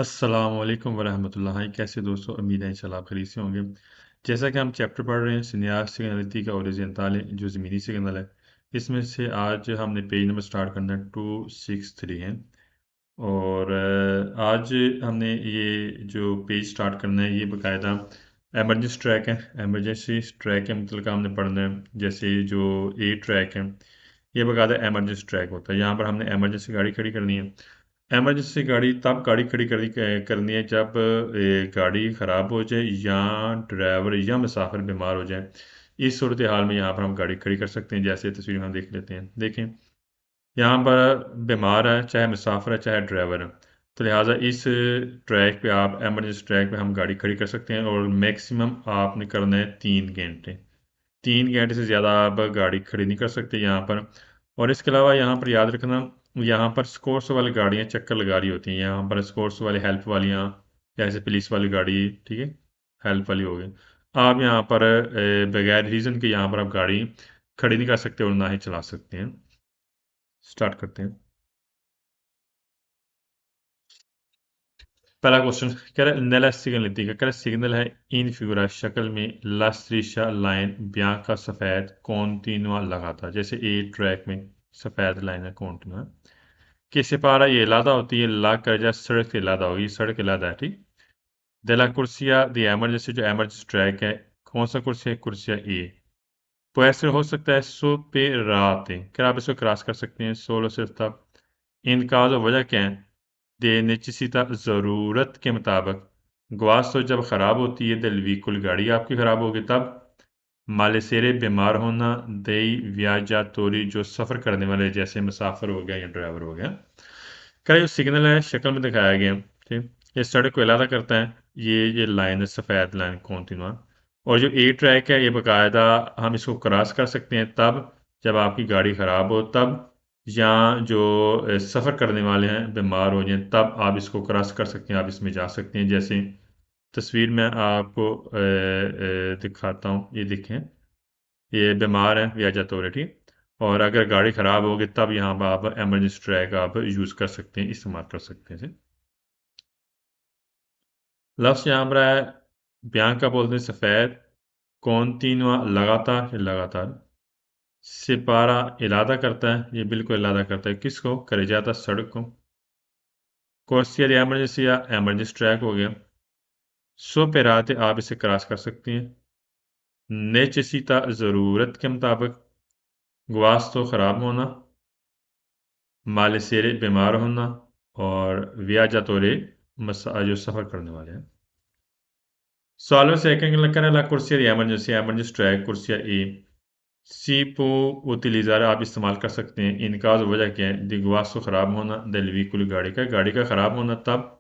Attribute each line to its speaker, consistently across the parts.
Speaker 1: अस्सलामुअलैकुम वरहमतुल्लाहि। कैसे दोस्तों, उम्मीद है इंशाल्लाह आप खैरियत से होंगे। जैसा कि हम चैप्टर पढ़ रहे हैं सिन्यार सिग्नलिटी का ओरिजिन ताले जो ज़मीनी सिग्नल है, इसमें से आज हमने पेज नंबर स्टार्ट करना है 263 है। और आज हमने ये जो पेज स्टार्ट करना है ये बाकायदा एमरजेंसी ट्रैक है। एमरजेंसी ट्रैक है मतलब का हमने पढ़ना है। जैसे जो ए ट्रैक है ये बाकायदा एमरजेंसी ट्रैक होता है। यहाँ पर हमने एमरजेंसी गाड़ी खड़ी करनी है। इमरजेंसी गाड़ी तब गाड़ी खड़ी करनी है जब गाड़ी ख़राब हो जाए या ड्राइवर या मुसाफिर बीमार हो जाए। इस सूरत हाल में यहाँ पर हम गाड़ी खड़ी कर सकते हैं। जैसे तस्वीर में हम देख लेते हैं, देखें यहाँ पर बीमार है, चाहे मुसाफिर है चाहे ड्राइवर है, तो लिहाजा इस ट्रैक पे आप एमरजेंसी ट्रैक पे हम गाड़ी खड़ी कर सकते हैं। और मैक्सिमम आपने करना है 3 घंटे। 3 घंटे से ज़्यादा आप गाड़ी खड़ी नहीं कर सकते यहाँ पर। और इसके अलावा यहाँ पर याद रखना, यहाँ पर स्कोर्स वाली गाड़ियाँ चक्कर लगा रही होती हैं। यहाँ पर स्कोर्स वाली हेल्प वालियाँ, जैसे पुलिस वाली गाड़ी, ठीक है, हेल्प वाली हो गई। आप यहाँ पर बगैर रीज़न के यहाँ पर आप गाड़ी खड़ी नहीं कर सकते और ना ही चला सकते हैं। स्टार्ट करते हैं। पहला क्वेश्चन कह रहा है नella सिग्नलिटी का, कह रहा है सिग्नल है इन फिगुरा शक्ल में ला striscia लाइन ब्याह का सफ़ेद कॉन्टिनुआ लगातार। जैसे ए ट्रैक में सफ़ेद लाइन है कॉन्टिनुआ कि सिपारा ये लादा होती है, ला कर जा सड़क से लादा होगी, सड़क लादा है, ठीक। दला कुर्सिया दी एमरजेंसी जो एमरजेंसी ट्रैक है, कौन सा कुर्सी है? कुर्सिया ए। तो ऐसे हो सकता है सो पे रात है, क्या आप इसको क्रॉस कर सकते हैं? सोलो से तब इनका जो वजह क्या है? दे नेचेसिता ज़रूरत के मुताबिक ग्वास तो जब ख़राब होती है दिल व्हीकल गाड़ी आपकी ख़राब होगी तब। मालेसेरे बीमार होना, दई व्याजा तोरी जो सफ़र करने वाले जैसे मुसाफिर हो गया या ड्राइवर हो गया। क्या जो सिग्नल है शक्ल में दिखाया गया, ठीक, ये सड़क को इलादा करता है। ये लाइन है सफ़ेद लाइन कॉन्टिनुआ। और जो ए ट्रैक है ये बाकायदा हम इसको क्रॉस कर सकते हैं तब जब आपकी गाड़ी ख़राब हो तब, या जो सफ़र करने वाले हैं बीमार हो जाएं तब आप इसको क्रॉस कर सकते हैं, आप इसमें जा सकते हैं। जैसे तस्वीर में आपको दिखाता हूँ, ये देखें, ये बीमार है व्याजा अथॉरिटी। और अगर गाड़ी ख़राब होगी तब यहाँ पर आप एमरजेंसी ट्रैक आप यूज़ कर सकते हैं, इस्तेमाल कर सकते हैं। लफ्ज़ यहाँ पर है बयान का बोलते हैं सफ़ेद कॉन्टिनुआ लगातार, लगातार सिपारा इलादा करता है, ये बिल्कुल इलादा करता है किसको? करे जाता सड़क को। कोर्सियर एमरजेंसी या एमरजेंसी ट्रैक हो गया। सो पे रात आप इसे क्रॉस कर सकती हैं। नेचेसिता ज़रूरत के मुताबिक, ग्वास तो ख़राब होना, मालेसेरे बीमार होना, और वियाजातोरे मसा जो सफ़र करने वाले हैं। सॉल्व सेकंड लग ला कुर्सिया एमरजेंसी एमरजेंसी ट्रैक कुर्सिया ए सी पो उतिलिज़ार आप इस्तेमाल कर सकते हैं। इनका वजह क्या है? दिगवासो ख़राब होना, दलवीकुल गाड़ी का ख़राब होना तब।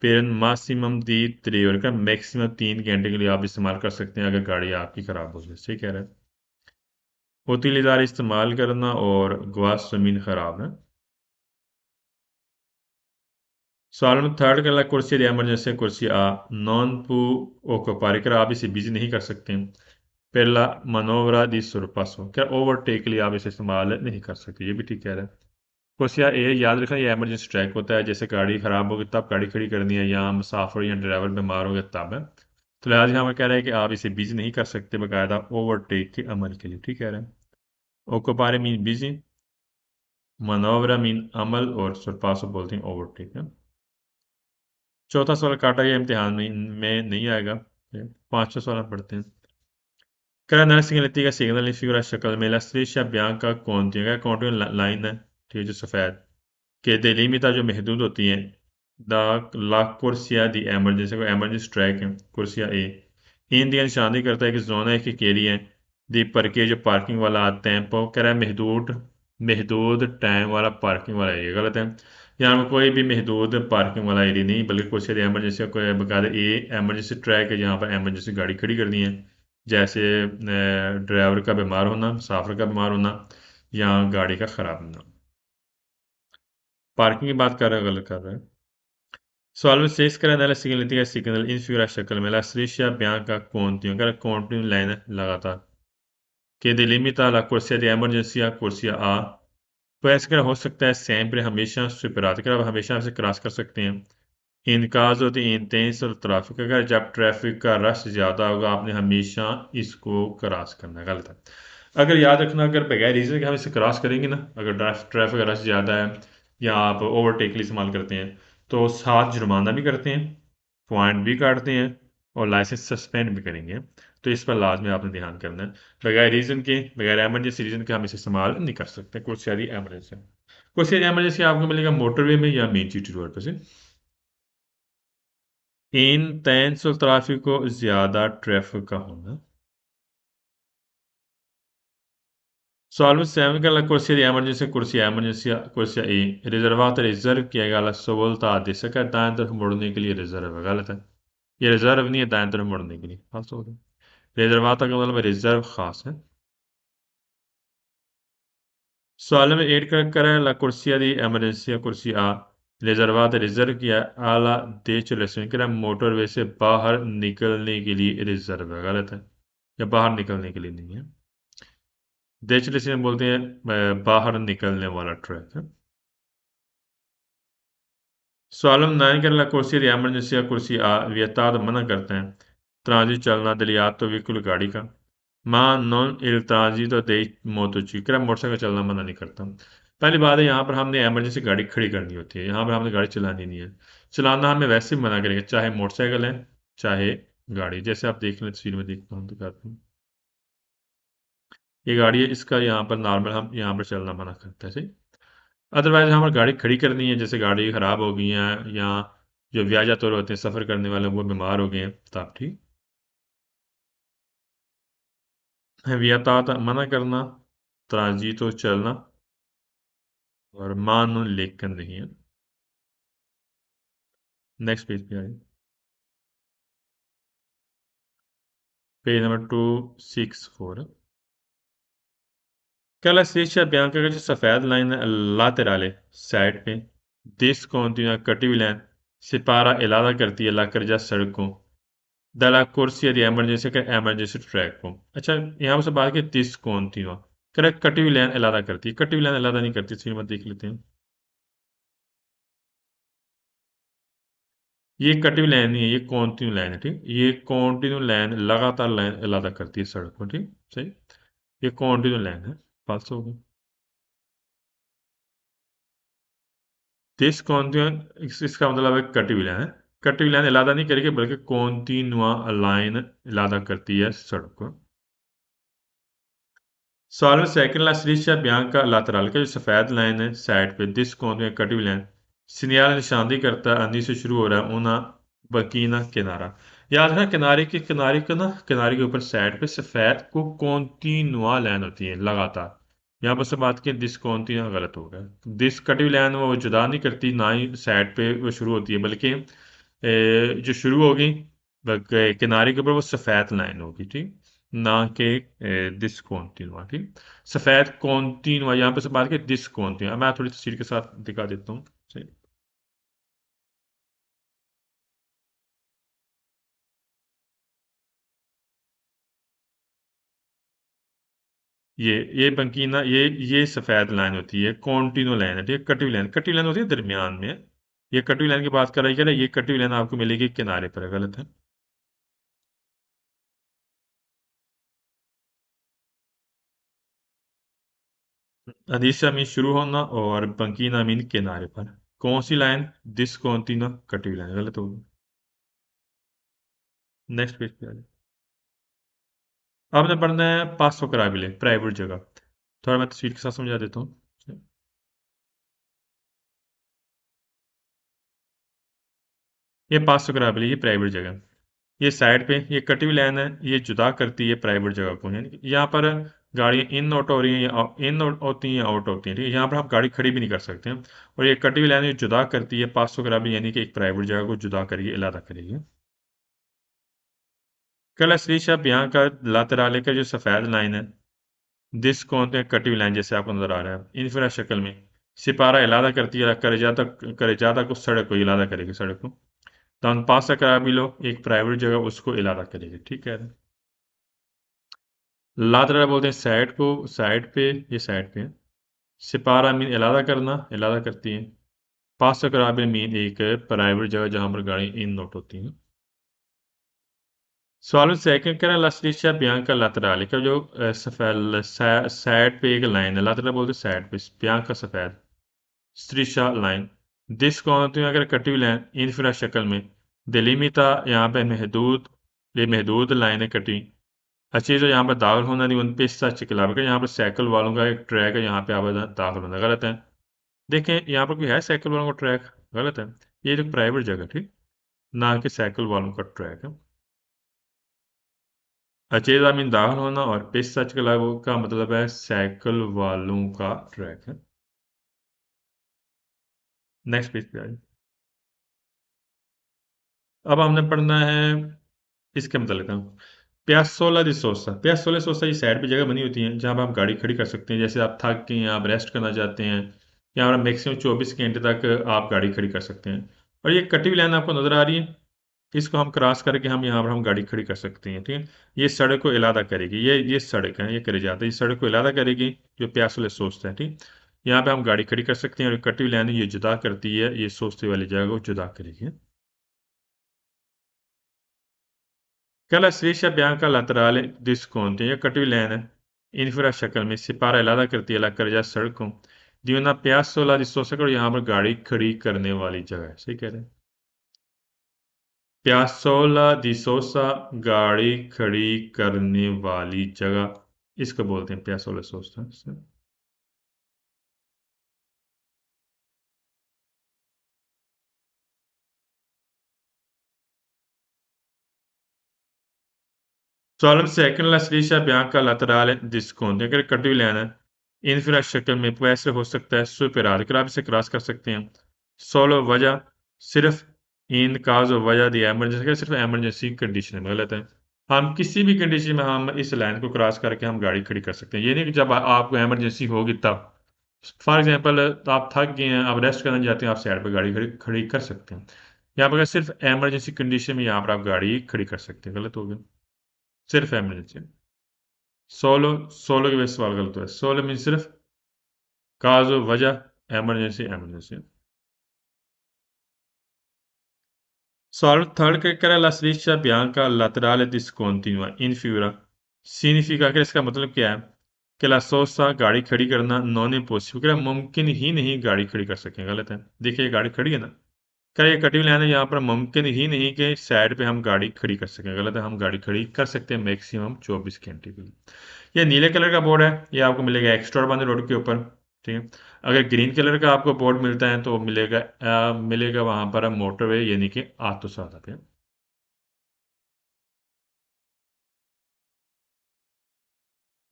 Speaker 1: फिर मासिमम दी त्रिवर का मैक्सिमम 3 घंटे के लिए आप इस्तेमाल कर सकते हैं अगर गाड़ी आपकी ख़राब हो जाए। सही कह रहे हैं। उतिलिज़ार इस्तेमाल करना और ग्वास ज़मीन ख़राब है। सवाल में थर्ड कर कुर्सी एमरजेंसी कुर्सी आ नॉन पू ओकोपारी कर आप इसे बिजी नहीं कर सकते। पहला मनोवरा दी सुरपासो क्या ओवरटेक के लिए आप इसे इस्तेमाल नहीं कर सकते, ये भी ठीक कह रहे हैं। कुर्सिया ए याद रखना ये एमरजेंसी ट्रैक होता है, जैसे गाड़ी ख़राब होगी तब गाड़ी खड़ी करनी है या मुसाफिर या ड्राइवर बीमार हो गया तब है। तो लिहाजा यहाँ पर कह रहे हैं कि आप इसे बिजी नहीं कर सकते बाकायदा ओवरटेक के अमल के लिए, ठीक कह रहे हैं। ओकोपारे मीन बिजी, मनोवरा मीन अमल, और सुरपासो बोलते हैं ओवरटेक है। चौथा सवाल काटा गया इम्तिहान में नहीं आएगा। पांचवा सवाल हम पढ़ते हैं। करा नर सिग्नलिटी का सिग्नल फिगura शक्ल में la striscia bianca contiene continue line है, ठीक है, जो सफ़ेद के delimita जो महदूद होती है द ला कुर्सिया दी एमरजेंसी को एमरजेंसी ट्रैक है कुर्सिया ए। इन दी निशानी करता है कि जोन है कि केरी है दी पर के जो पार्किंग वाला आते हैं वो कह रहा है महदूद महदूद टाइम वाला पार्किंग वाला एरिया, गलत है। यहाँ पर कोई भी महदूद पार्किंग वाला एरिया नहीं, बल्कि कुर्सिया एमरजेंसी को बकायदा ए एमरजेंसी ट्रैक है जहाँ पर एमरजेंसी गाड़ी खड़ी करनी है। जैसे ड्राइवर का बीमार होना, मुसाफिर का बीमार होना, या गाड़ी का ख़राब होना। पार्किंग की बात कर रहे हैं, गलत कर रहे हैं। Solve 6 करें nella significa signal in figura शक्ल में la striscia bianca continua अगर continue लाइन है लगातार che delimita la corsia di emergency corsia A। तो ऐसे कर हो सकता है sempre हमेशा सुपरात कर आप हमेशा से क्रॉस कर सकते हैं। इनकाज होती है इंटेंस और ट्रैफिक, अगर जब ट्रैफिक का रश ज़्यादा होगा आपने हमेशा इसको क्रॉस करना है, गलत है। अगर याद रखना, अगर बगैर रीज़न के हम इसे क्रॉस करेंगे ना, अगर ट्रैफिक का रश ज़्यादा है या आप ओवरटेक के लिए इस्तेमाल करते हैं, तो साथ जुर्माना भी करते हैं, पॉइंट भी काटते हैं और लाइसेंस सस्पेंड भी करेंगे। तो इस पर लाजमी आपने ध्यान करना है। बगैर रीज़न के, बगैर एमरजेंसी रीज़न के हम इसे इस्तेमाल नहीं कर सकते। कुछ सारी एमरजेंसी, कुछ सारी एमरजेंसी आपको मिलेगा मोटरवे में या मेन सिटी रोड पर से। Intenso traffico, ज़्यादा ट्रैफिक का होना। Salvo la corsia di corsia E, riservata reserve किया गया सवलता दे सका दाएं तरफ मुड़ने के लिए रिजर्व है, गलत है। ये रिजर्व नहीं है दाएं तरफ मुड़ने के लिए, खास तौर पर रिजर्वाता का मतलब रिजर्व खास है। सवाल में एड कर करें ला कुर्सिया दी एमरजेंसी कुर्सी आ रिजर्वात रिजर्व किया आला दे चले करें मोटरवे से बाहर निकलने के लिए रिजर्व है, गलत है। या बाहर निकलने के लिए नहीं है। देचले से हम बोलते हैं बाहर निकलने वाला ट्रैक है। सवालम नाइन कर ला कुर्सी दी एमरजेंसी या कुर्सी आ वियताद मना करते हैं ट्रांजिट चलना दलियात तो व्हीकल गाड़ी का माँ नॉन इल ट्रांजिट तो दे मोतोची कर मोटरसाइकिल चलना मना नहीं करता। पहली बात है, यहाँ पर हमने एमरजेंसी गाड़ी खड़ी करनी होती है, यहाँ पर हमने गाड़ी चलानी नहीं है। चलाना हमें वैसे ही मना करेंगे, चाहे मोटरसाइकिल है चाहे गाड़ी। जैसे आप देख लें तस्वीर में, देखता हूँ दिखाता हूँ, ये गाड़ी है, इसका यहाँ पर नॉर्मल हम यहाँ पर चलना मना करते हैं। अदरवाइज हमारी गाड़ी खड़ी करनी है, जैसे गाड़ी खराब हो गई है या जो व्याजा तौर होते हैं सफ़र करने वाले वो बीमार हो गए हैं, तब ठीक है। व्यातात मना करना, तराजी तो चलना, और मान लेकिन नहीं है। नेक्स्ट पेज पे आए, page number 264। Che striscia bianca che c'è सफ़ेद लाइन laterale साइड पे दिस continua कटी हुई लाइन सिपारा इलादा करती है ला करजा सड़क को दला कुर्सी यदि एमरजेंसी का एमरजेंसी ट्रैक को। अच्छा, यहाँ पर से बात की दिस continua करेक्ट, कटी हुई लाइन इलादा करती है, कटी हुई लाइन इलादा नहीं करती। फिर मत देख लेते हैं, ये कटी हुई लाइन नहीं है, ये कॉन्टिन्यू लाइन है, ठीक। ये कॉन्टिन्यू लाइन लगातार लाइन इलादा करती है सड़क को, ठीक सही। ये कॉन्टिन्यू लाइन है, पास हो गया। दिस कॉन्टिन्यू इसका मतलब है कटी हुई लाइन है। कटी हुई लाइन इलादा नहीं करेगी बल्कि कॉन्टिन्यूआ लाइन इलादा करती है सड़क को। सवाल में सेकंड ला स्ट्रीट बियांका लातरल का जो सफेद लाइन है साइड पे दिस कॉन्टिन्यू कटी हुई लाइन सिनियल निशानदी करता है अंधी से शुरू हो रहा है ऊना बकीना किनारा। याद रखना किनारे को ना, किनारे के ऊपर साइड पे सफेद को कॉन्टिन्यूआ लाइन होती है लगातार। यहाँ पर से बात की दिस कॉन्टिन्यूआ गलत हो गया। दिस कटी हुई लाइन वो जुदा नहीं करती, ना ही साइड पे वो शुरू होती है, बल्कि जो शुरू होगी किनारे के ऊपर वो सफ़ेद लाइन होगी, ठीक, ना कि दिस कॉन्टिन्यूआ, ठीक। सफ़ेद कॉन्टिन्यूआ यहाँ पे से बात की दिस कॉन्टिन्यूआ, मैं थोड़ी तस्वीर के साथ दिखा देता हूँ, सही। ये बंकीना ये सफ़ेद लाइन होती है, कॉन्टिन्यू लाइन है, ठीक। कटी हुई लाइन होती है दरमियान में। ये कटी हुई लाइन की बात कर रही है, ये कटी हुई लाइन आपको मिलेगी किनारे पर, गलत है। अनीसा मीन शुरू होना और बंकीना मीन किनारे पर। कौन सी लाइन? दिस कॉन्टिन्यूआ कटी हुई लाइन, गलत होगी। नेक्स्ट पेज पे आ जाए। आपने पढ़ना है पास कराबिले प्राइवेट जगह। थोड़ा मैं तस्वीर के साथ समझा देता हूँ। ये पास कराबिले, ये प्राइवेट जगह, ये साइड पे ये कटी हुई लाइन है, ये जुदा करती है प्राइवेट जगह को, यानी कि यहाँ पर गाड़ियाँ इन आउट हो रही हैं या इन होती हैं या आउट होती हैं, ठीक है। यहाँ पर आप गाड़ी खड़ी भी नहीं कर सकते हैं। और ये कटी हुई लाइन ये जुदा करती है पास कराबिले, यानी कि एक प्राइवेट जगह को जुदा करिए, अलग करिए। कल श्रीशा यहाँ का लातराले का जो सफ़ेद लाइन है दिस कौन है कटी हुई लाइन, जैसे आपको नजर आ रहा है इंफ्रा शक्ल में सिपारा इलादा करती है करे जाता को सड़क को इलादा करेगी, सड़क को। तो हम पास से करा भी लो एक प्राइवेट जगह उसको इलादा करेगी, ठीक है। लातरा बोलते हैं साइड को, साइड पे, ये साइड पे है। सिपारा मीन इलादा करना, इलादा करती है। पास कराबिल मीन एक प्राइवेट जगह जहां पर गाड़ी इन नोट होती है। सवाल सेकंड कह रहा है ला striscia bianca laterale का जो सफेद साइड पे एक लाइन है laterale बोलते साइड पे bianca सफेद striscia लाइन दिस कौन होती है अगर कटी हुई लाइन इनफिरा शक्ल में delimita यहाँ पे महदूद ये महदूद लाइन है कटी अच्छी जो यहाँ पर दाखिल होना नहीं उन पे सच खिलाफ यहाँ पर साइकिल वालों का एक ट्रैक है यहाँ पे आप दाखिल होना गलत है। देखें यहाँ पर कोई है साइकिल वालों का ट्रैक गलत है। ये जो प्राइवेट जगह ठीक ना कि साइकिल वालों का ट्रैक है। अचेजा मीन दाखिल होना और पिस सच का मतलब है साइकिल वालों का ट्रैक है। नेक्स्ट पेज पे आइए। अब हमने पढ़ना है इसके मतलब का प्यासोला दी सोसा प्यासोला सोसा ये साइड पे जगह बनी होती है जहाँ पर आप गाड़ी खड़ी कर सकते हैं जैसे आप थक के आप रेस्ट करना चाहते हैं या आप मैक्सिमम 24 घंटे तक आप गाड़ी खड़ी कर सकते हैं। और ये कटी हुई लाइन आपको नजर आ रही है इसको हम क्रॉस करके हम यहाँ पर हम गाड़ी खड़ी कर सकते हैं ठीक है। ये सड़क को इलादा करेगी ये सड़क है ये करे जाता है ये सड़क को इलादा करेगी जो प्यासोले सोचते हैं ठीक। यहाँ पे हम गाड़ी खड़ी कर सकते हैं और कटी हुई लाइन ये जुदा करती है ये सोचते वाली जगह को जुदा करेगी। Che la striscia bianca laterale discontinua ये कटी हुई लाइन है इन्फ्रा शक्ल में सिपारा इलादा करती है अलग कर जा सड़क को दी una piazzola di sosta करो यहाँ पर गाड़ी खड़ी करने वाली जगह है सही कह रहे हैं। प्यासोला दी सोसा गाड़ी खड़ी करने वाली जगह इसको बोलते हैं प्यासोला सोसा। 12 la striscia bianca laterale discontinua अगर कटी हुई लाइन है इन्फ्रा शक्ल में può essere हो सकता है superare अगर आप इसे क्रॉस कर सकते हैं। solo वजह सिर्फ इन काज वजह दी एमरजेंसी सिर्फ एमरजेंसी कंडीशन में गलत है। हम किसी भी कंडीशन में हम इस लाइन को क्रॉस करके हम गाड़ी खड़ी कर सकते हैं ये नहीं कि जब आपको एमरजेंसी होगी तब फॉर एग्जांपल आप थक गए हैं आप रेस्ट करना चाहते हैं आप साइड पर गाड़ी खड़ी खड़ी कर सकते हैं। यहाँ पर सिर्फ एमरजेंसी कंडीशन में यहाँ पर आप गाड़ी खड़ी कर सकते हैं गलत हो गया सिर्फ एमरजेंसी। सोलो सोलो की वजह से सवाल गलत हुआ है सोलो मीन सिर्फ काज वजह एमरजेंसी एमरजेंसी। सवाल थर्ड का कह रहा है ला striscia bianca laterale discontinua in figura significa कि इसका मतलब क्या है कि ला sosta गाड़ी खड़ी करना नॉन इम्पॉसिबल कि मुमकिन ही नहीं गाड़ी खड़ी कर सकें गलत है। देखिए गाड़ी खड़ी है ना क्या ये कटी हुई लाइन है यहाँ पर मुमकिन ही नहीं कि साइड पे हम गाड़ी खड़ी कर सकें गलत है हम गाड़ी खड़ी कर सकते हैं मैक्सिमम 24 घंटे के लिए। ये नीले कलर का बोर्ड है ये आपको मिलेगा एक्स्ट्रा बंद रोड के ऊपर ठीक है। अगर ग्रीन कलर का आपको बोर्ड मिलता है तो मिलेगा वहां पर मोटरवे यानी कि आत्मसात पे।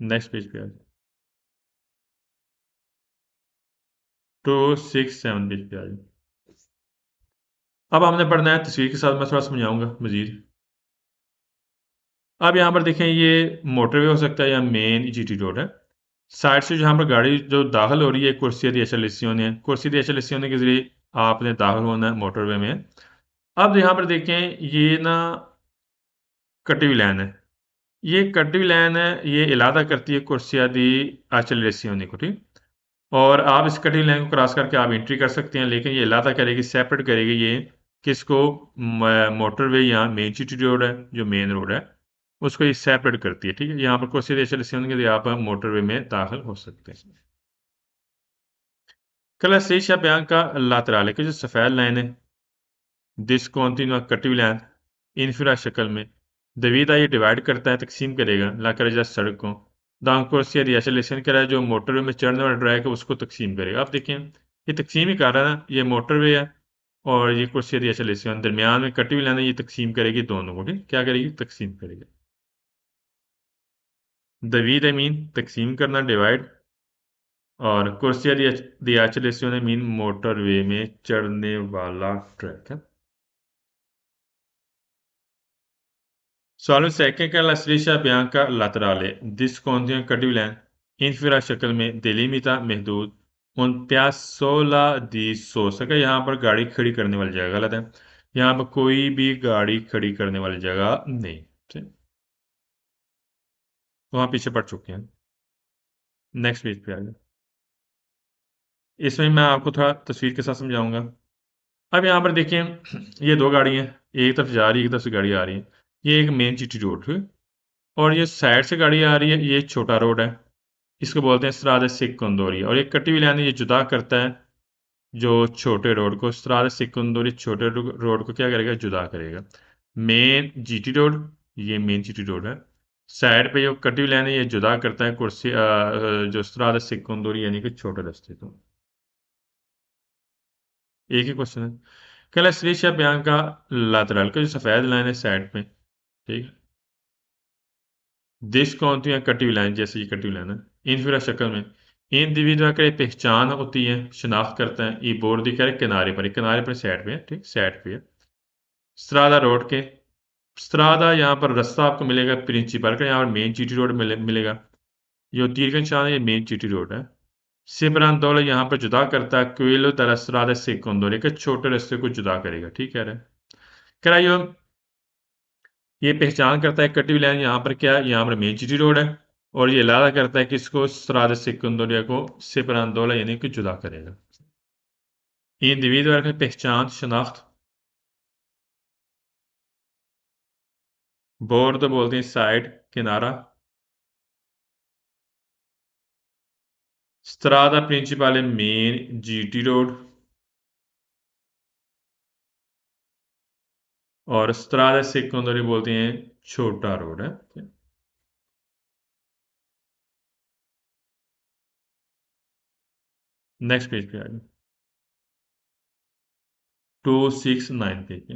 Speaker 1: नेक्स्ट पेज पे आ जाए 267 पेज पे आ जाए। अब हमने पढ़ना है तस्वीर के साथ मैं थोड़ा समझाऊंगा मजीद। अब यहाँ पर देखें ये मोटरवे हो सकता है या मेन जीटी रोड है साइड से जहाँ पर गाड़ी जो दाखिल हो रही है कुर्सी दी एचलेसियों है कुर्सी दी एचलेसियों के जरिए आपने दाखिल होना है मोटरवे में। अब यहाँ पर देखें ये ना कटी हुई लाइन है ये कटी हुई लाइन है ये इलादा करती है कुर्सिया दी एचलेसियों को ठीक। और आप इस कटी हुई लाइन को क्रॉस करके आप एंट्री कर सकते हैं लेकिन ये इलादा करेगी सेपरेट करेगी ये किसको मोटरवे या मेन सिटी रोड है जो मेन रोड है उसको ये सेपरेट करती है ठीक है। यहाँ पर कुर्सिया दी एचलेसियों के लिए आप मोटरवे में दाखिल हो सकते हैं। कल स्टेशा बैंक का लातराले की जो सफ़ेद लाइन है डिस्कॉन्टिन्यूआ कटी हुई लाइन इन्फिरा शक्ल में दवीदा ये डिवाइड करता है तकसीम करेगा ला कर जस्ट सड़क को दांकोर्स या रिएशलेशन करा जो मोटरवे में चढ़ने वाला ट्रैक है उसको तकसीम करेगा। आप देखें ये तकसीम ही कर रहा है ना ये मोटरवे है और ये कुर्सी रिएशलेशन दरमियान में कटी हुई लाइन है ये तकसीम करेगी दोनों को ठीक क्या करेगी तकसीम करेगी। दवीद मीन तकसीम करना डिवाइड और कुर्सिया रिएशलेशन मीन मोटरवे में चढ़ने वाला ट्रैक है। Solo secche che la striscia bianca laterale discontinua कटी लाइन इन्फिरा शक्ल में delimita महदूद उन प्यासोला दी सोसा का यहाँ पर गाड़ी खड़ी करने वाली जगह गलत है यहाँ पर कोई भी गाड़ी खड़ी करने वाली जगह नहीं ठीक वहाँ पीछे पड़ चुके हैं। नेक्स्ट पेज पे आ जाए इसमें मैं आपको थोड़ा तस्वीर के साथ समझाऊंगा। अब यहाँ पर देखिए, ये दो गाड़ियाँ, एक तरफ जा रही है, एक तरफ से गाड़ी आ रही है। ये एक मेन जीटी रोड है, और ये साइड से गाड़ी आ रही है, ये छोटा रोड है। इसको बोलते हैं स्ट्रादा सेकंडरी, और एक कटी हुई लाइन ये जुदा करता है जो छोटे रोड को। स्ट्रादा सेकंडरी छोटे रोड को क्या करेगा, जुदा करेगा। मेन जीटी रोड, ये मेन जीटी रोड है। साइड पे जो कटी हुई लाइन है ये जुदा करता है जो स्ट्रादा सेकंडरी यानी कि छोटे रास्ते को। एक ही क्वेश्चन है। कल श्रीशा बियांका lateral का जो सफेद लाइन है साइड पे, ठीक है, दिश कौन थी, कटी हुई लाइन, जैसे ये कटी हुई लाइन है इनफिरा शक्ल में। इन दिविदा का पहचान होती है, शनाख्त करते हैं। ये बोर्ड दिखा है किनारे पर, किनारे पर साइड पे है, ठीक, साइड पे है। स्त्रादा रोड के, स्त्रादा यहाँ पर रास्ता आपको मिलेगा प्रिंसिपल का, यहाँ पर मेन जीटी रोड मिलेगा। जो तीर का निशान है ये मेन जीटी रोड है। सिबरांदोला यहाँ पर जुदा करता है क्वेलो दला स्त्रादा सेकोंडोले के छोटे रास्ते को जुदा करेगा, ठीक है। कराइयो, ये पहचान करता है कटी हुई लाइन, यहाँ पर क्या है, यहाँ पर मेन जीटी रोड है, और ये लादा करता है कि इसको स्त्रादा सेकंडोरिया को सिपरांदोला यानी कि जुदा करेगा। इंडिविजुअल की पहचान, शनाख्त। बोर्ड बोलते हैं साइड, किनारा। स्त्रादा प्रिंसिपल मेन जीटी रोड, और स्त्रादा सेकंडोरी बोलते हैं छोटा रोड है। नेक्स्ट पेज पे आगे, 269 पेज पे।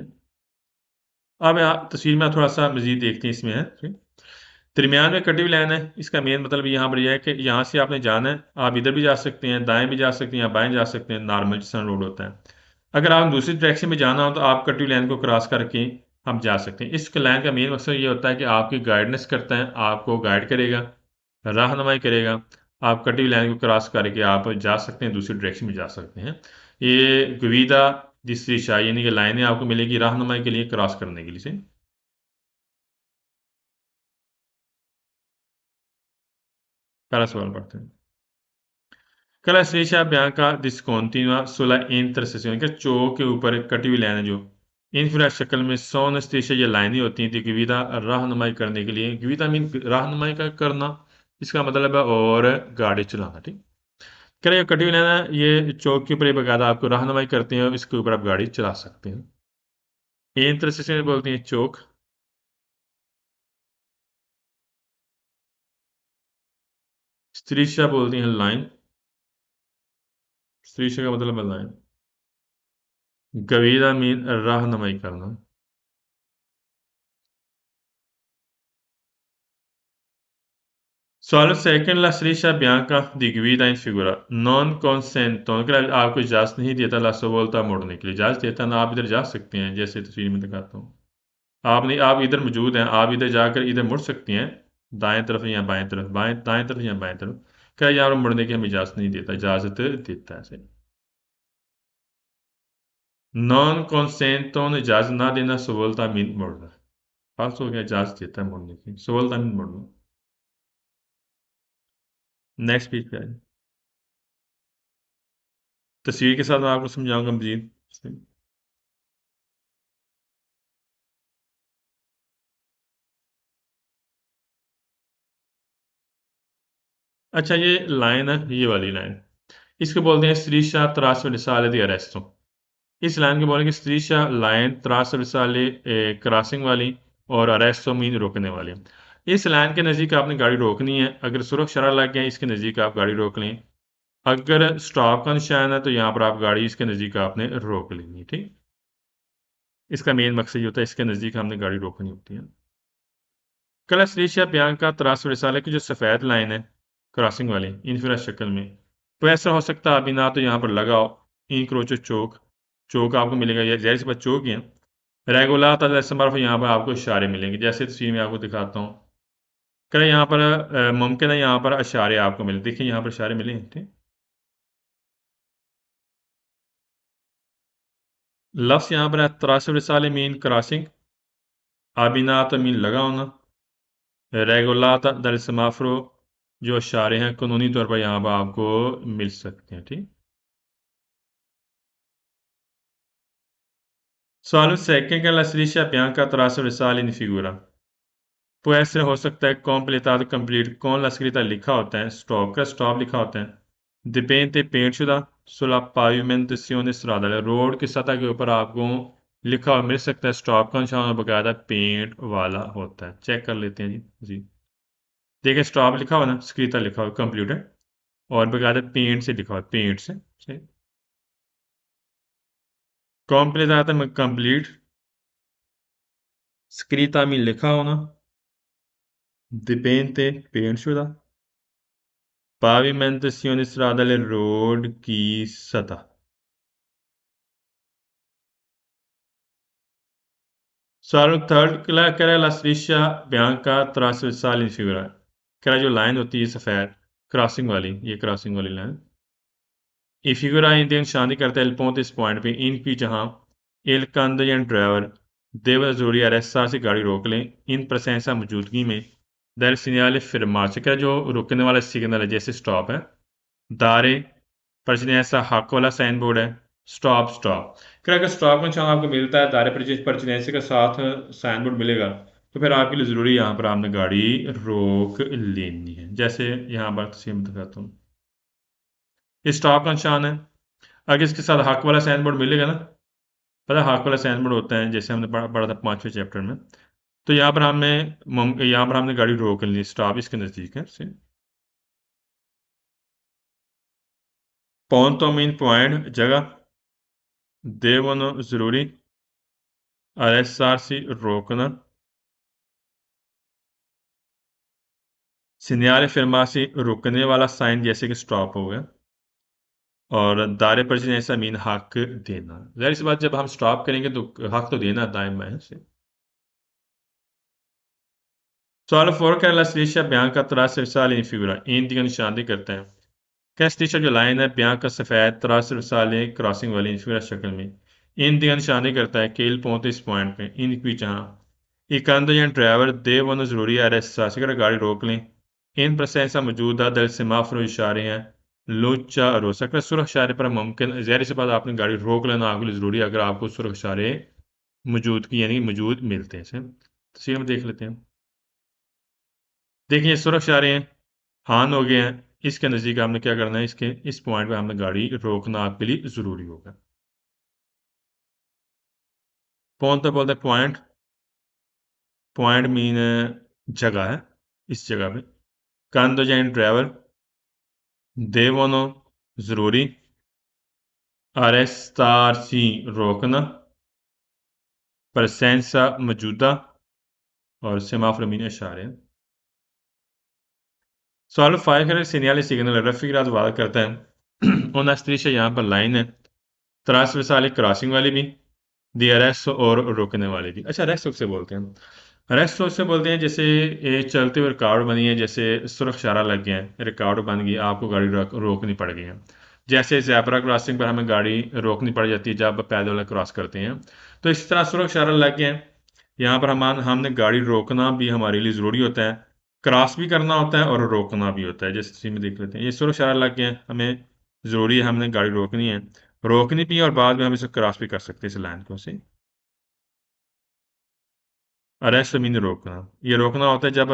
Speaker 1: अब यहाँ तस्वीर में थोड़ा सा मजीद देखते हैं, इसमें है, ठीक? दरमियान में कटी हुई लाइन है, इसका मेन मतलब यहाँ पर यह है कि यहाँ से आपने जाना है, आप इधर भी जा सकते हैं, दाएं भी जा सकते हैं, या बाएं जा सकते हैं, नॉर्मल जिस रोड होता है। अगर आप दूसरी डायरेक्शन में जाना हो तो आप कटी हुई लाइन को क्रॉस करके हम जा सकते हैं। इस लाइन का मेन मकसद ये होता है कि आपकी गाइडेंस करता है, आपको गाइड करेगा, रहनुमाई करेगा। आप कटी हुई लाइन को क्रॉस करके आप जा सकते हैं, दूसरी डायरेक्शन में जा सकते हैं। ये गुविदा दिशा यानी कि लाइनें आपको मिलेगी रहनुमाई के लिए, क्रॉस करने के लिए। पहला सवाल पढ़ते हैं। Che la striscia bianca discontinua sulla intersezione, के चौक के ऊपर एक कटी हुई लाइन है जो इनफिरा शक्ल में सोन स्ट्रिशा, ये लाइनें होती हैं थी विविधा रहनुमाई करने के लिए। विविधा मीन रहनुमाई का करना, इसका मतलब है, और गाड़ी चलाना, ठीक। कह रहे कटी हुई लाइन है, ये चौक के ऊपर बकायदा आपको रहनुमाई करते हैं, इसके ऊपर आप गाड़ी चला सकते हैं। इंटरसेक्शन बोलते हैं चौक। स्त्रीशा बोलती हैं लाइन। स्त्रीशा का मतलब है लाइन। गवीदा मीन रहनुमाई करना। Solo se che la striscia bianca di guida in figura non consentono, कि आपको इजाजत नहीं देता लाशों बोलता मोड़ने के लिए। इजाजत देता ना, आप इधर जा सकते हैं, जैसे तस्वीर में दिखाता हूँ। आप नहीं, आप इधर मौजूद हैं, आप इधर जाकर इधर मुड़ सकती हैं, दाएं तरफ या बाएं तरफ, दाएं तरफ या बाएं तरफ। क्या यहाँ पर मुड़ने की हमें इजाजत नहीं देता, इजाजत देता है ऐसे। नॉन कंसेंटोन, इजाजत ना देना, सोलता मीन मोड़ना। खास हो गया, इजाजत देता है मुड़ने की, सोलता मीन मोड़ना। नेक्स्ट पेज पे आए, तस्वीर के साथ मैं आपको समझाऊंगा मजीद। अच्छा, ये लाइन है, ये वाली लाइन, इसको बोलते हैं स्त्रीशा त्रासवलिसाले दी अरेस्टो। इस लाइन को बोलेंगे स्त्रीशा लाइन, त्रासवलिसाले क्रॉसिंग वाली, और अरेस्टो मीन रोकने वाली। इस लाइन के नज़दीक आपने गाड़ी रोकनी है। अगर सुरख शरा लग गया, इसके नज़दीक आप गाड़ी रोक लें। अगर स्टॉप का निशान है तो यहाँ पर आप गाड़ी इसके नज़दीक आपने रोक लेनी है, ठीक। इसका मेन मकसद ये होता है, इसके नज़दीक हमने गाड़ी रोकनी होती है। कल श्रीशा बयान का त्रास रिसाले की जो सफ़ेद लाइन है क्रॉसिंग वाली इनफिरा शक्ल में, तो ऐसा हो सकता है अभी ना तो यहाँ पर लगाओ इन क्रोचो चौक, चौक आपको मिलेगा, ये जहर से चौक ही है। रेगुलर तजमरफ यहाँ पर आपको इशारे मिलेंगे, जैसे तस्वीर में आपको दिखाता हूँ। क्या यहाँ पर मुमकिन है यहाँ पर इशारे आपको मिले, देखिए यहाँ पर इशारे मिले हैं, ठीक। लफ्स यहाँ पर है त्रास रिसाले मीन क्रॉसिंग, आबिना तो मीन लगा होना, रेगुलाता दर समाफ्रो जो इशारे हैं कानूनी तौर पर यहाँ पर आपको मिल सकते हैं, ठीक। Solo sé che la striscia bianca attraverso le sale in figura. Può essere हो सकता है completado complete con la scritta लिखा होता है stop का stop लिखा होता है dipende पेंटशुदा sulla pavimentazione stradale road की सतह के ऊपर आपको लिखा हुआ मिल सकता है स्टॉप का निशान और बकायदा पेंट वाला होता है चेक कर लेते हैं जी देखिए स्टॉप लिखा हुआ ना स्क्रीता लिखा हुआ कंप्लीट है और बकायदा पेंट से लिखा हुआ पेंट से कॉम्प्लीट आता है कंप्लीट स्क्रीता में लिखा होना dipende पेंटशुदा Pavimentazione stradale road की सतह सवाल थर्ड कह रहा है La striscia bianca trasversale in figura कह रहा है जो लाइन होती है सफ़ेद क्रॉसिंग वाली ये क्रॉसिंग वाली लाइन ये फिगura in शादी करता है il ponte इस पॉइंट पे इन की जहां il conducente ड्राइवर deve जरूरी arrestare से गाड़ी रोक लें इन presenza मौजूदगी में del segnale fermarsi कह रहा है जो रुकने वाला सिग्नल है जैसे स्टॉप है दारे परचनेसा हक वाला साइन बोर्ड है स्टॉप स्टॉप फिर अगर स्टॉप का निशान आपको मिलता है दारे परचनेसे के साथ साइन बोर्ड मिलेगा तो फिर आपके लिए ज़रूरी यहाँ पर आपने गाड़ी रोक लेनी है जैसे यहाँ पर तस्वीर में दिखाता हूँ ये स्टॉप का निशान है अगर इसके साथ हक वाला साइन बोर्ड मिलेगा ना पता है हक वाला साइन बोर्ड होता है जैसे हमने पढ़ा था 5वें चैप्टर में तो यहाँ पर हमने गाड़ी रोक लेनी स्टॉप इसके नज़दीक है पॉइंट मीन पॉइंट जगह देवनो ज़रूरी arrestarsi रोकना segnale fermarsi रुकने वाला साइन जैसे कि स्टॉप हो गया और दायरे पर जैसा मीन हक देना जाहिर सी बात जब हम स्टॉप करेंगे तो हक तो देना दाएं बाएं से सवाल 4 का la striscia bianca trasversale in figura इन की निशानदेही करते हैं क्या स्टिशर जो लाइन है ब्याह का सफ़ेद ट्रांसवर्साल क्रॉसिंग वाली इंफ्यूरा शक्ल में इन दी निशानी करता है केल पहुंचते इस पॉइंट पे इन की जहाँ इकांत या ड्राइवर दे वन जरूरी है अगर गाड़ी रोक लें इन प्रसेंसा मौजूदा दल से माफरो इशारे हैं लोचा रोसा कर सुरख इशारे पर मुमकिन जहरी से बाद आपने गाड़ी रोक लेना आपके लिए ज़रूरी है अगर आपको सुरख इशारे मौजूदगी यानी मौजूद मिलते हैं तस्वीर में देख लेते हैं देखिए सुरख इशारे हैं हान हो गए हैं इसके नज़दीक हमने क्या करना है इसके इस पॉइंट पे हमने गाड़ी रोकना आपके लिए ज़रूरी होगा बोलते बोलते पॉइंट पॉइंट मीन जगह है इस जगह पे quando già in driver devono ज़रूरी arrestarsi रोकना presenza मौजूदा और सेमाफोर मीन इशारे सवाल 5 का सीनियल सिग्नल रफी रात वादा करता है उन अस्त्रीशा यहाँ पर लाइन है त्रास वाली क्रॉसिंग वाली भी दी अरेस्ट और रोकने वाली भी अच्छा रेस्ट से बोलते हैं रेस्ट से बोलते हैं जैसे ये चलते हुए रिकॉर्ड बनी है जैसे सुरख इशारा लग गया है रिकॉर्ड बन गई आपको गाड़ी रोकनी पड़ गई है जैसे जैबरा क्रॉसिंग पर हमें गाड़ी रोकनी पड़ जाती है जब पैदल क्रॉस करते हैं तो इस तरह सुरख इशारा लग गया है यहाँ पर हमने गाड़ी रोकना भी हमारे लिए ज़रूरी होता है क्रॉस भी करना होता है और रोकना भी होता है जैसे इसी में देख लेते हैं ये सुरख इशारा लग गया है हमें ज़रूरी है हमने गाड़ी रोकनी भी और बाद में हम इसे क्रॉस भी कर सकते हैं इस लाइन को से अरेस्ट मीन रोकना ये रोकना होता है जब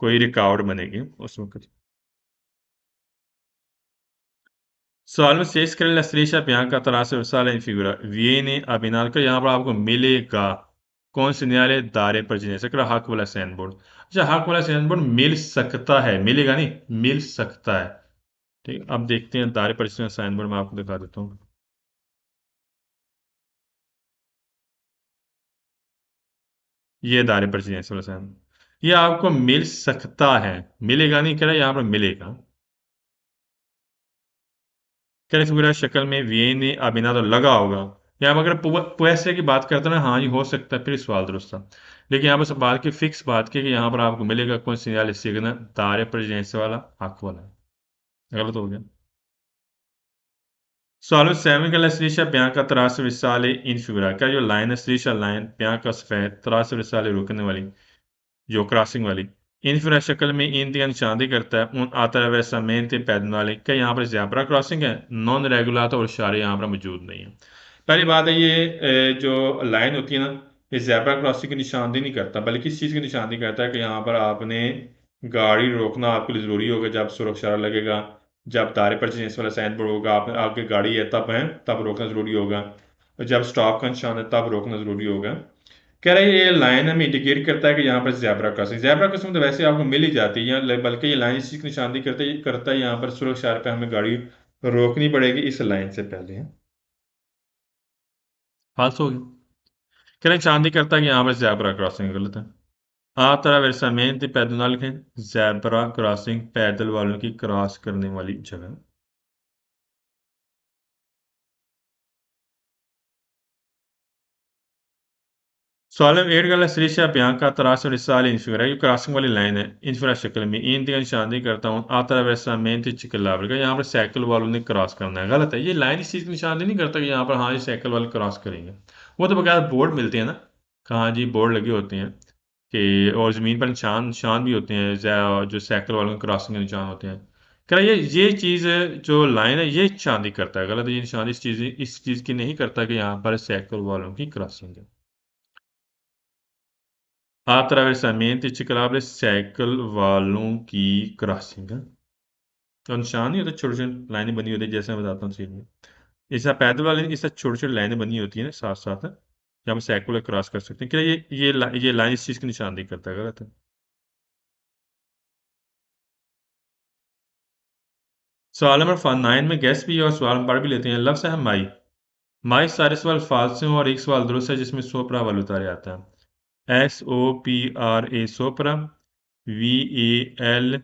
Speaker 1: कोई रिकॉर्ड बनेगी उस वक्त सवाल में शेष करें लस्त्रीशा बियांका तरास साल इन फिगुरा वियने अबिनाल कर यहाँ पर आपको मिलेगा कौन से न्यायालय दायरे पर जिन्हें सकरा हक वाला सैन बोर्ड अच्छा हक वाला सैन बोर्ड मिल सकता है मिलेगा नहीं मिल सकता है ठीक अब देखते हैं दायरे पर साइन बोर्ड मैं आपको दिखा देता हूँ ये दायरे पर वाला साइन ये आपको मिल सकता है मिलेगा नहीं कह रहा यहाँ पर मिलेगा कैलिफोर्निया शक्ल में वीएनए अबिना तो लगा होगा यहाँ पर अगर पुएस्टे की बात करते हैं ना हाँ ये हो सकता है फिर सवाल दुरुस्त था लेकिन यहाँ पर सब बात की फिक्स बात की कि यहाँ पर आपको मिलेगा कौन सी सिग्नल दारे प्रेजेंस वाला हक वाला गलत हो गया सवाल सेवन का स्त्रीशा ब्याह का तरास विसाले इन फिगरा का जो लाइन है स्त्रीशा लाइन ब्याह का सफेद तरास विसाले रुकने वाली जो क्रॉसिंग वाली इन फिर शक्ल में इन की निशानदेही करता है उन आता वैसा मेन थे पैदल वाले क्या यहाँ पर ज़ेब्रा क्रॉसिंग है नॉन रेगुलर और इशारे यहाँ पर मौजूद नहीं है पहली बात है ये जो लाइन होती है ना, ये जेब्रा क्रॉसिंग की निशानदेही नहीं करता, बल्कि इस चीज़ की निशानदेही करता है कि यहाँ पर आपने गाड़ी रोकना आपके लिए ज़रूरी होगा जब सुरक्षा लगेगा, जब तारे पर चेंज वाला साइन बोर्ड होगा, आप आपकी गाड़ी है तब रोकना ज़रूरी होगा, और जब स्टॉप का निशान है तब रोकना ज़रूरी होगा। कह रहा है ये लाइन हमें इंडिकेट करता है कि यहाँ पर जेब्रा क्रॉसिंग तो वैसे आपको मिल ही जाती है, बल्कि ये लाइन इस चीज़ की निशानदेही करता है यहाँ पर सुरक्षा पे हमें गाड़ी रोकनी पड़ेगी इस लाइन से पहले। फाल्स हो गया। कह रहे हैं चांदी करता है कि यहाँ पर ज़ेब्रा क्रॉसिंग गलत है। आप तरह versamenti pedonal लिखें, ज़ेब्रा क्रॉसिंग पैदल वालों की क्रॉस करने वाली जगह। सॉलम एट गला सरीशा bianca attraverso le sale in figura io crossing वाली लाइन है इंफ्रा शक्ल में इन की निशानदेही करता हूँ आता versamenti चिकलावर का यहाँ पर साइकिल वालों ने क्रॉस करना है गलत है। ये लाइन इस चीज़ की निशानदेही नहीं करता कि यहाँ पर हाँ ये साइकिल वाले क्रॉस करेंगे। वो तो बकायदा बोर्ड मिलते हैं ना, कहाँ जी बोर्ड लगे होते हैं कि और ज़मीन पर निशान निशान भी होते हैं जो साइकिल वालों के क्रॉसिंग के निशान होते हैं। कह रहा है ये चीज़ जो लाइन है ये निशानदेही करता है गलत है। ये निशान इस चीज़ की नहीं करता कि यहाँ पर साइकिल वालों की क्रॉसिंग है। Attraversamenti ciclabili साइकिल वालों की क्रॉसिंग है। तो निशान नहीं होता, छोटे छोटे लाइनें बनी होती है जैसे मैं बताता हूँ सीन में। इस पैदल वाले इस छोटी छोटी लाइनें बनी होती है ना साथ साथ जहाँ हम साइकिल वाले क्रॉस कर सकते हैं। क्या ये लाइन इस चीज़ की निशानदेही करता है गलत है। सवाल नंबर 9 में गैस भी है और सवाल नंबर भी लेते हैं। लफ्ज़ है माई। माई सारे सवाल फाल्स हैं और एक सवाल दुरुस्त है जिसमें सोपरा वाल उतारे आता है। SOPRA सोपरा, VALUTARE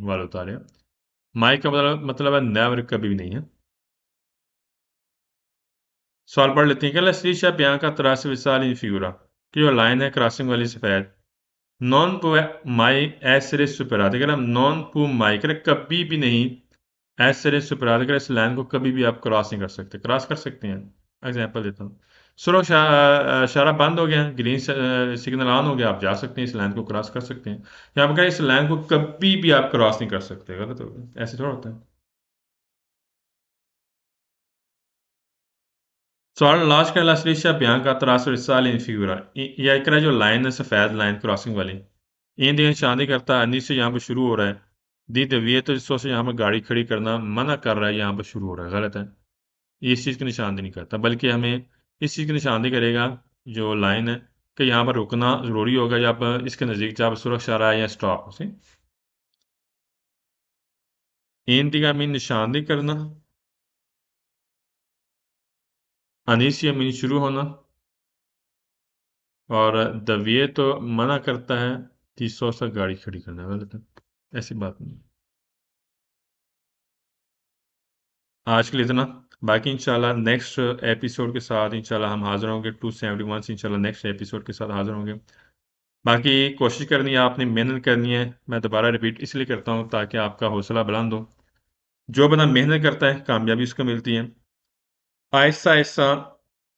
Speaker 1: वाल उतारे। माई का मतलब है नेवर, कभी भी नहीं है। सवाल पढ़ लेते हैं। क्या स्त्रीशा बियांका तरासी विसाल इन फिगुरा की जो लाइन है क्रॉसिंग वाली सफेद नॉन पू माई एसरे सुपरात, अगर हम नॉन पू माई करें कभी भी नहीं एसरे सुपरात करें, इस लाइन को कभी भी आप क्रॉस नहीं कर सकते। क्रॉस कर सकते हैं, एग्जांपल देता हूँ। सुरो इशारा बंद हो गया, ग्रीन सिग्नल ऑन हो गया, आप जा सकते हैं, इस लाइन को क्रॉस कर सकते हैं। यहाँ पर कहें इस लाइन को कभी भी आप क्रॉस नहीं कर सकते, गलत हो गया, ऐसे थोड़ा होता है। सवाल लास्ट का लास्टिशा bianca attraverso il sale in figura या एक जो लाइन है सफ़ेद लाइन क्रॉसिंग वाली इन दिन शादी करता है से यहाँ पर शुरू हो रहा है दी दवियत तो जिससे से यहाँ पर गाड़ी खड़ी करना मना कर रहा है, यहाँ पर शुरू हो रहा है गलत है। ये इस चीज़ की निशानदेही नहीं करता, बल्कि हमें इस चीज़ की निशानदेही करेगा जो लाइन है कि यहाँ पर रुकना ज़रूरी होगा जब इसके नज़दीक जब सुरक्षा रहा है या स्टॉप से इन का मीन निशानदेही करना, अनिसिया मीन शुरू होना, और दविए तो मना करता है कि 100 तक गाड़ी खड़ी करना गलत है, ऐसी बात नहीं। आज के लिए इतना, बाकी इंशाल्लाह नेक्स्ट एपिसोड के साथ इंशाल्लाह हम हाजिर होंगे 271 से इंशाल्लाह नेक्स्ट एपिसोड के साथ हाजिर होंगे। बाकी कोशिश करनी है, आपने मेहनत करनी है। मैं दोबारा रिपीट इसलिए करता हूँ ताकि आपका हौसला बुलंद हो। जो बंदा मेहनत करता है कामयाबी उसको मिलती है। आहिस्ता आहिस्ता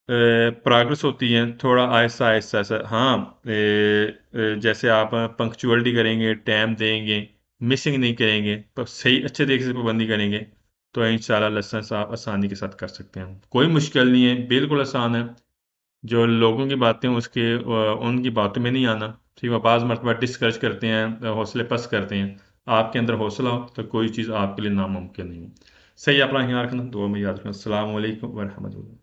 Speaker 1: प्रोग्रेस होती है, थोड़ा आहिस्ता आहिस्ता ऐसा हाँ। जैसे आप पंक्चुअलिटी करेंगे, टाइम देंगे, मिसिंग नहीं करेंगे, तो सही अच्छे तरीके से पाबंदी करेंगे, तो इंशाल्लाह लाइसेंस आप आसानी के साथ कर सकते हैं। कोई मुश्किल नहीं है, बिल्कुल आसान है। जो लोगों की बातें उनकी बातों में नहीं आना, ठीक है। बाज़ मरतबा डिस्करेज करते हैं, हौसले पस्त करते हैं। आपके अंदर हौसला हो तो कोई चीज़ आपके लिए नामुमकिन नहीं है। सही, अपना ख्याल रखना, दुआ में याद रखना। अस्सलाम वालेकुम वरहमतुल्लाह।